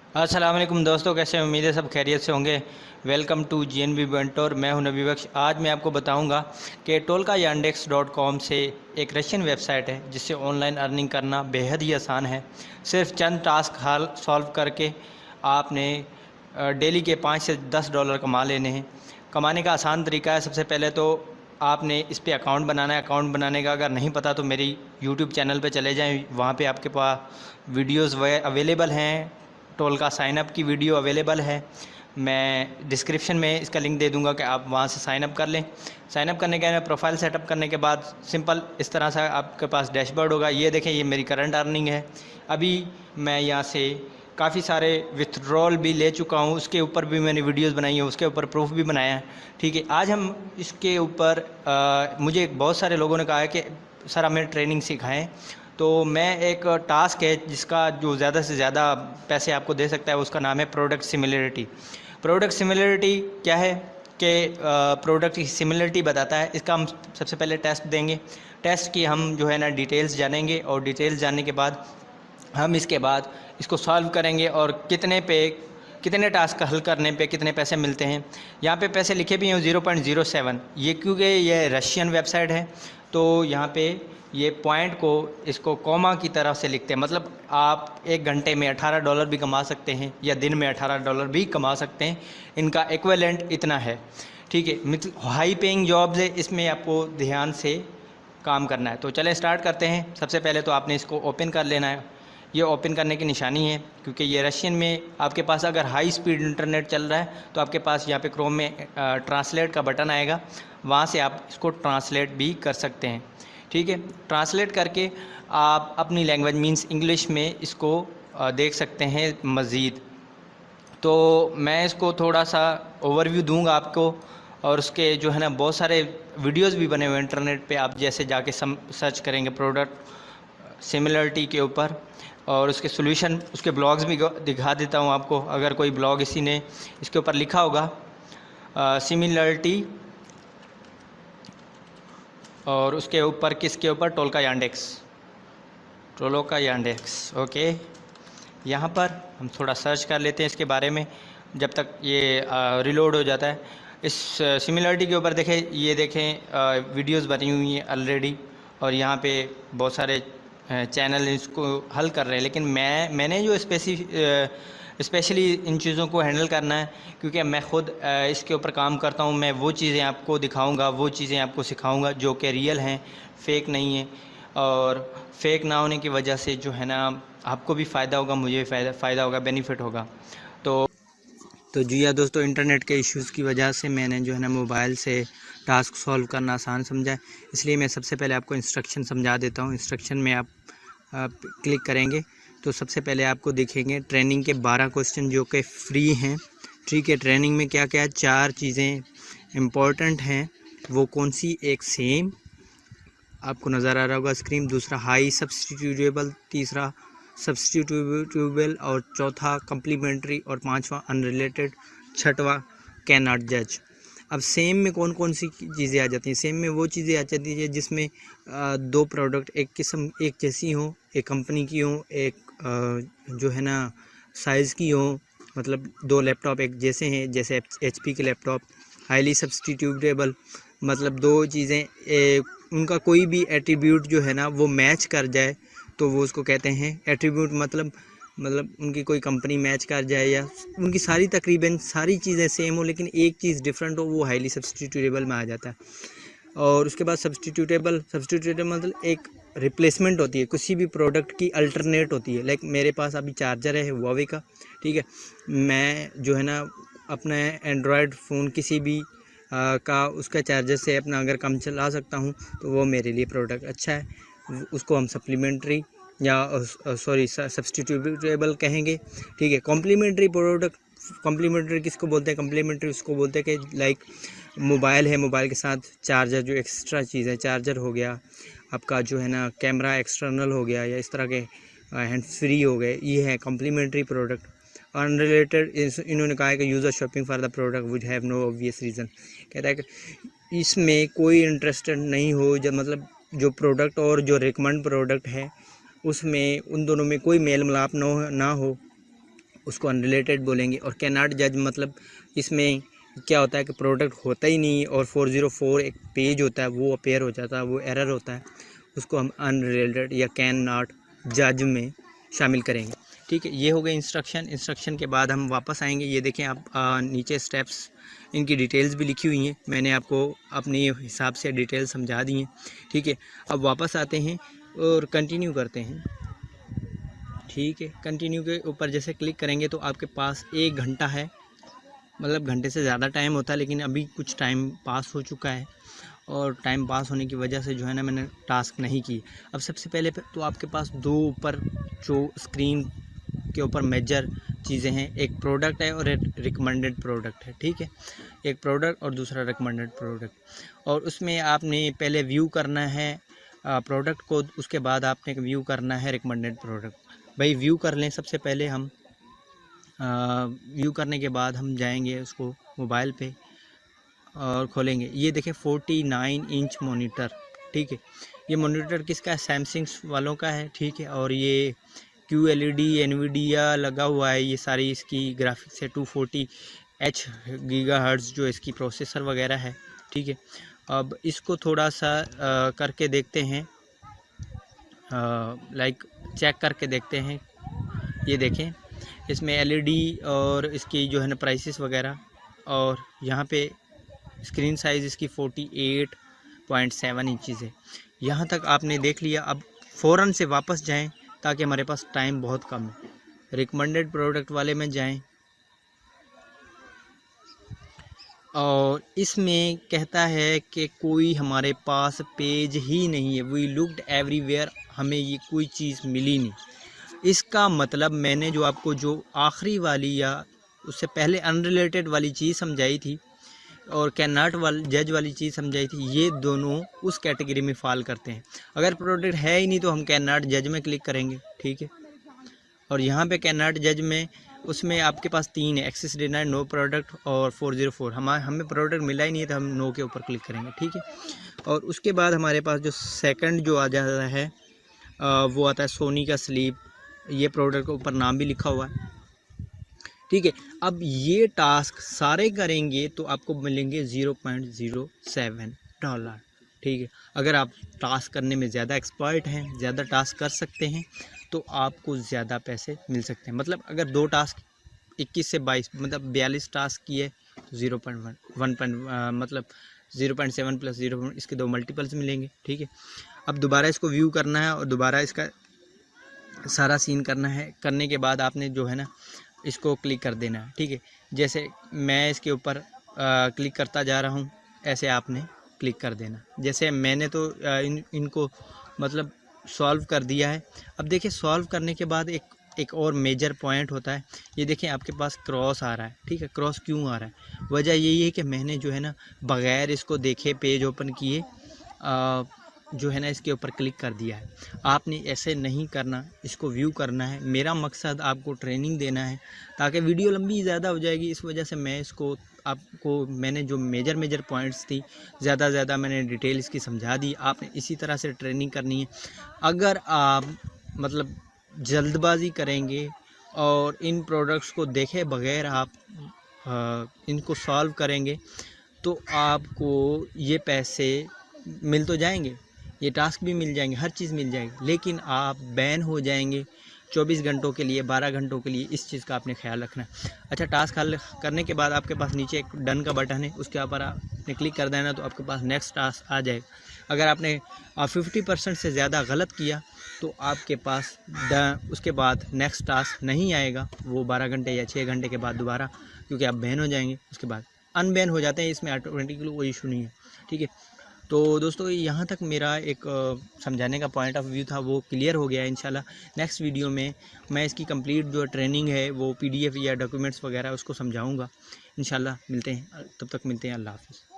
अस्सलाम वालेकुम दोस्तों, कैसे हैं? उम्मीद है सब खैरियत से होंगे। वेलकम टू GNB बेंटोर। मैं हूं नबी बख्श। आज मैं आपको बताऊंगा कि टोलका yandex.com से एक रशियन वेबसाइट है जिससे ऑनलाइन अर्निंग करना बेहद ही आसान है। सिर्फ चंद टास्क हल सॉल्व करके आपने डेली के 5 से $10 कमा लेने हैं। कमाने का आसान तरीका है। सबसे पहले तो आपने इस पर अकाउंट बनाना है। अकाउंट बनाने का अगर नहीं पता तो मेरी यूट्यूब चैनल पे चले जाएं, वहाँ पे आपके पास वीडियोस अवेलेबल हैं। टोल का साइनअप की वीडियो अवेलेबल है। मैं डिस्क्रिप्शन में इसका लिंक दे दूंगा कि आप वहाँ से साइनअप कर लें। साइनअप करने के बाद प्रोफाइल सेटअप करने के बाद सिंपल इस तरह से आपके पास डैशबोर्ड होगा। ये देखें, ये मेरी करंट अर्निंग है। अभी मैं यहाँ से काफ़ी सारे विथड्रॉल भी ले चुका हूँ। उसके ऊपर भी मैंने वीडियोस बनाई है, उसके ऊपर प्रूफ भी बनाया है। ठीक है, आज हम इसके ऊपर मुझे बहुत सारे लोगों ने कहा है कि सर हमें ट्रेनिंग सिखाएं। तो मैं एक टास्क है जिसका जो ज़्यादा से ज़्यादा पैसे आपको दे सकता है, उसका नाम है प्रोडक्ट सिमिलरिटी। प्रोडक्ट सिमिलरिटी क्या है कि प्रोडक्ट की सिमिलरिटी बताता है। इसका हम सबसे पहले टेस्ट देंगे। टेस्ट की हम जो है ना डिटेल्स जानेंगे, और डिटेल्स जानने के बाद हम इसके बाद इसको सॉल्व करेंगे और कितने टास्क हल करने पे कितने पैसे मिलते हैं। यहाँ पे पैसे लिखे भी हैं 0.07। ये क्योंकि ये रशियन वेबसाइट है तो यहाँ पे ये पॉइंट को इसको कॉमा की तरह से लिखते हैं। मतलब आप एक घंटे में $18 भी कमा सकते हैं या दिन में $18 भी कमा सकते हैं। इनका इक्विवेलेंट इतना है। ठीक है, हाई पेइंग जॉब्स है, इसमें आपको ध्यान से काम करना है। तो चले स्टार्ट करते हैं। सबसे पहले तो आपने इसको ओपन कर लेना है। ये ओपन करने की निशानी है क्योंकि ये रशियन में आपके पास अगर हाई स्पीड इंटरनेट चल रहा है तो आपके पास यहाँ पे क्रोम में ट्रांसलेट का बटन आएगा, वहाँ से आप इसको ट्रांसलेट भी कर सकते हैं। ठीक है, ट्रांसलेट करके आप अपनी लैंग्वेज मींस इंग्लिश में इसको देख सकते हैं मज़ीद। तो मैं इसको थोड़ा सा ओवरव्यू दूंगा आपको, और उसके जो है ना बहुत सारे वीडियोस भी बने हुए इंटरनेट पे। आप जैसे जाके सर्च करेंगे प्रोडक्ट सिमिलरिटी के ऊपर, और उसके सॉल्यूशन, उसके ब्लॉग्स भी दिखा देता हूँ आपको। अगर कोई ब्लॉग इसी ने इसके ऊपर लिखा होगा सिमिलरिटी, और उसके ऊपर किसके ऊपर, टोलका यांडेक्स। ओके, यहाँ पर हम थोड़ा सर्च कर लेते हैं इसके बारे में जब तक ये रिलोड हो जाता है। इस सिमिलरिटी के ऊपर देखें, ये देखें वीडियोस बनी हुई हैं ऑलरेडी, और यहाँ पे बहुत सारे चैनल इसको हल कर रहे हैं। लेकिन मैंने जो स्पेशली इन चीज़ों को हैंडल करना है क्योंकि मैं ख़ुद इसके ऊपर काम करता हूँ। मैं वो चीज़ें आपको दिखाऊंगा, वो चीज़ें आपको सिखाऊंगा जो कि रियल हैं, फेक नहीं है। और फेक ना होने की वजह से जो है ना आपको भी फ़ायदा होगा, मुझे भी फ़ायदा होगा, बेनिफिट होगा। तो जी हाँ दोस्तों, इंटरनेट के इश्यूज़ की वजह से मैंने जो है ना मोबाइल से टास्क सॉल्व करना आसान समझा है। इसलिए मैं सबसे पहले आपको इंस्ट्रक्शन समझा देता हूँ। इंस्ट्रक्शन में आप क्लिक करेंगे तो सबसे पहले आपको दिखेंगे ट्रेनिंग के 12 क्वेश्चन जो कि फ्री हैं। ठीक है, ट्रेनिंग में क्या क्या 4 चीज़ें इम्पोर्टेंट हैं, वो कौन सी? एक सेम आपको नज़र आ रहा होगा स्क्रीन, दूसरा हाई सब्सटीट्यूटेबल, तीसरा सब्सटीट्यूटेबल, और चौथा कम्प्लीमेंट्री, और पांचवा अनरिलेटेड, छठवा कैन नॉट जज। अब सेम में कौन कौन सी चीज़ें आ जाती हैं? सेम में वो चीज़ें आ जाती हैं जिसमें 2 प्रोडक्ट एक किस्म एक जैसी हों, एक कंपनी की हों, एक जो है ना साइज़ की हों। मतलब 2 लैपटॉप एक जैसे हैं, जैसे HP के लैपटॉप। हाईली सब्सटीट्यूटेबल मतलब 2 चीज़ें उनका कोई भी एट्रीब्यूट जो है ना वो मैच कर जाए तो वो उसको कहते हैं एट्रीब्यूट। मतलब उनकी कोई कंपनी मैच कर जाए या उनकी तकरीबन सारी चीज़ें सेम हो लेकिन एक चीज़ डिफरेंट हो, वो हाईली सब्सटीट्यूटेबल में आ जाता है। और उसके बाद सब्सटीट्यूटेबल मतलब एक रिप्लेसमेंट होती है, किसी भी प्रोडक्ट की अल्टरनेट होती है। लाइक मेरे पास अभी चार्जर है हुआवे का। ठीक है, मैं जो है ना अपने एंड्रॉयड फ़ोन किसी भी का उसका चार्जर से अपना अगर काम चला सकता हूँ तो वो मेरे लिए प्रोडक्ट अच्छा है। उसको हम सप्लीमेंट्री या सब्सटीट्यूटेबल कहेंगे। ठीक है, कॉम्प्लीमेंट्री प्रोडक्ट, कॉम्प्लीमेंट्री किसको बोलते हैं? कॉम्प्लीमेंट्री उसको बोलते हैं कि लाइक मोबाइल है, मोबाइल के साथ चार्जर जो एक्स्ट्रा चीज़ है, चार्जर हो गया आपका, जो है ना कैमरा एक्सटर्नल हो गया, या इस तरह के हैंड फ्री हो गए, ये है कॉम्प्लीमेंट्री प्रोडक्ट। अनरिलेटेड इन्होंने कहा है कि user shopping for the product would have no obvious reason. कहता है कि इसमें कोई इंटरेस्टेड नहीं हो, जब मतलब जो प्रोडक्ट और जो रिकमेंड प्रोडक्ट है उसमें उन दोनों में कोई मेल मिलाप ना हो, उसको अनरिलेटेड बोलेंगे। और कैन नॉट जज मतलब इसमें क्या होता है कि प्रोडक्ट होता ही नहीं और 404 एक पेज होता है वो अपेयर हो जाता है, वो एरर होता है, उसको हम अनरिलेटेड या कैन नॉट जज में शामिल करेंगे। ठीक है, ये हो गए इंस्ट्रक्शन के बाद हम वापस आएंगे। ये देखें आप नीचे स्टेप्स, इनकी डिटेल्स भी लिखी हुई हैं, मैंने आपको अपने हिसाब से डिटेल समझा दी हैं। ठीक है, अब वापस आते हैं और कंटिन्यू करते हैं। ठीक है, कंटिन्यू के ऊपर जैसे क्लिक करेंगे तो आपके पास 1 घंटा है, मतलब घंटे से ज़्यादा टाइम होता है, लेकिन अभी कुछ टाइम पास हो चुका है और टाइम पास होने की वजह से जो है ना मैंने टास्क नहीं की। अब सबसे पहले तो आपके पास 2 ऊपर जो स्क्रीन के ऊपर मेजर चीज़ें हैं, एक प्रोडक्ट है और एक रिकमेंडेड प्रोडक्ट है। ठीक है, एक प्रोडक्ट और दूसरा रिकमेंडेड प्रोडक्ट, और उसमें आपने पहले व्यू करना है प्रोडक्ट को, उसके बाद आपने व्यू करना है रिकमेंडेड प्रोडक्ट। भाई व्यू कर लें सबसे पहले हम। व्यू करने के बाद हम जाएंगे उसको मोबाइल पे और खोलेंगे। ये देखें 49 इंच मॉनिटर। ठीक है, ये मॉनिटर किसका है? सैमसंग वालों का है। ठीक है, और ये QLED एनवीडिया लगा हुआ है, ये सारी इसकी ग्राफिक्स है, 240H गीगाहर्ट्ज़ जो इसकी प्रोसेसर वगैरह है। ठीक है, अब इसको थोड़ा सा करके देखते हैं, लाइक चेक करके देखते हैं। ये देखें इसमें LED और इसकी जो है ना प्राइसेस वगैरह, और यहाँ पे स्क्रीन साइज़ इसकी 48.7 इंचज़ है। यहाँ तक आपने देख लिया। अब फ़ौरन से वापस जाएं ताकि हमारे पास टाइम बहुत कम है। रिकमेंडेड प्रोडक्ट वाले में जाएं और इसमें कहता है कि कोई हमारे पास पेज ही नहीं है, वी लुक्ड एवरीवेयर, हमें ये कोई चीज़ मिली नहीं। इसका मतलब मैंने जो आपको जो आखिरी वाली या उससे पहले अनरिलेटेड वाली चीज़ समझाई थी और कैन नॉट जज वाली चीज़ समझाई थी, ये दोनों उस कैटेगरी में फॉल करते हैं। अगर प्रोडक्ट है ही नहीं तो हम कैन नॉट जज में क्लिक करेंगे। ठीक है, और यहाँ पे कैन नॉट जज में उसमें आपके पास 3 है, एक्सेस डिनाइड, नो प्रोडक्ट और 404। हमें प्रोडक्ट मिला ही नहीं है तो हम नो के ऊपर क्लिक करेंगे। ठीक है, और उसके बाद हमारे पास जो सेकंड जो आ जाता है वो आता है सोनी का स्लीप। ये प्रोडक्ट के ऊपर नाम भी लिखा हुआ है। ठीक है, अब ये टास्क सारे करेंगे तो आपको मिलेंगे $0.07। ठीक है, अगर आप टास्क करने में ज़्यादा एक्सपर्ट हैं, ज़्यादा टास्क कर सकते हैं तो आपको ज़्यादा पैसे मिल सकते हैं। मतलब अगर 2 टास्क 21 से 22 मतलब 42 टास्क किए तो 0.1 मतलब 0.7 प्लस 0 इसके 2 मल्टीपल्स मिलेंगे। ठीक है, अब दोबारा इसको व्यू करना है और दोबारा इसका सारा सीन करना है। करने के बाद आपने जो है ना इसको क्लिक कर देना है। ठीक है, जैसे मैं इसके ऊपर क्लिक करता जा रहा हूँ ऐसे आपने क्लिक कर देना। जैसे मैंने तो इनको मतलब सॉल्व कर दिया है। अब देखिए सॉल्व करने के बाद एक और मेजर पॉइंट होता है। ये देखिए आपके पास क्रॉस आ रहा है। ठीक है, क्रॉस क्यों आ रहा है? वजह यही है कि मैंने जो है ना बग़ैर इसको देखे पेज ओपन किए जो है ना इसके ऊपर क्लिक कर दिया है। आपने ऐसे नहीं करना, इसको व्यू करना है। मेरा मकसद आपको ट्रेनिंग देना है ताकि वीडियो लंबी ज़्यादा हो जाएगी, इस वजह से मैं इसको आपको मैंने जो मेजर पॉइंट्स थी ज़्यादा मैंने डिटेल इसकी समझा दी। आपने इसी तरह से ट्रेनिंग करनी है। अगर आप मतलब जल्दबाजी करेंगे और इन प्रोडक्ट्स को देखे बगैर आप इनको सॉल्व करेंगे तो आपको ये पैसे मिल तो जाएंगे, ये टास्क भी मिल जाएंगे, हर चीज़ मिल जाएगी, लेकिन आप बैन हो जाएंगे 24 घंटों के लिए, 12 घंटों के लिए। इस चीज़ का आपने ख्याल रखना है। अच्छा, टास्क हल करने के बाद आपके पास नीचे एक डन का बटन है, उसके ऊपर आपने क्लिक कर देना तो आपके पास नेक्स्ट टास्क आ जाएगा। अगर आपने 50% से ज़्यादा गलत किया तो आपके पास उसके बाद नेक्स्ट टास्क नहीं आएगा, वो 12 घंटे या 6 घंटे के बाद दोबारा, क्योंकि आप बैन हो जाएंगे, उसके बाद अनबैन हो जाते हैं। इसमें ऑटोमेटिकली कोई इशू नहीं है। ठीक है, तो दोस्तों यहाँ तक मेरा एक समझाने का पॉइंट ऑफ व्यू था, वो क्लियर हो गया है। इंशाल्लाह नेक्स्ट वीडियो में मैं इसकी कंप्लीट जो ट्रेनिंग है वो PDF या डॉक्यूमेंट्स वगैरह उसको समझाऊंगा। इंशाल्लाह मिलते हैं, तब तक मिलते हैं। अल्लाह हाफ़िज़।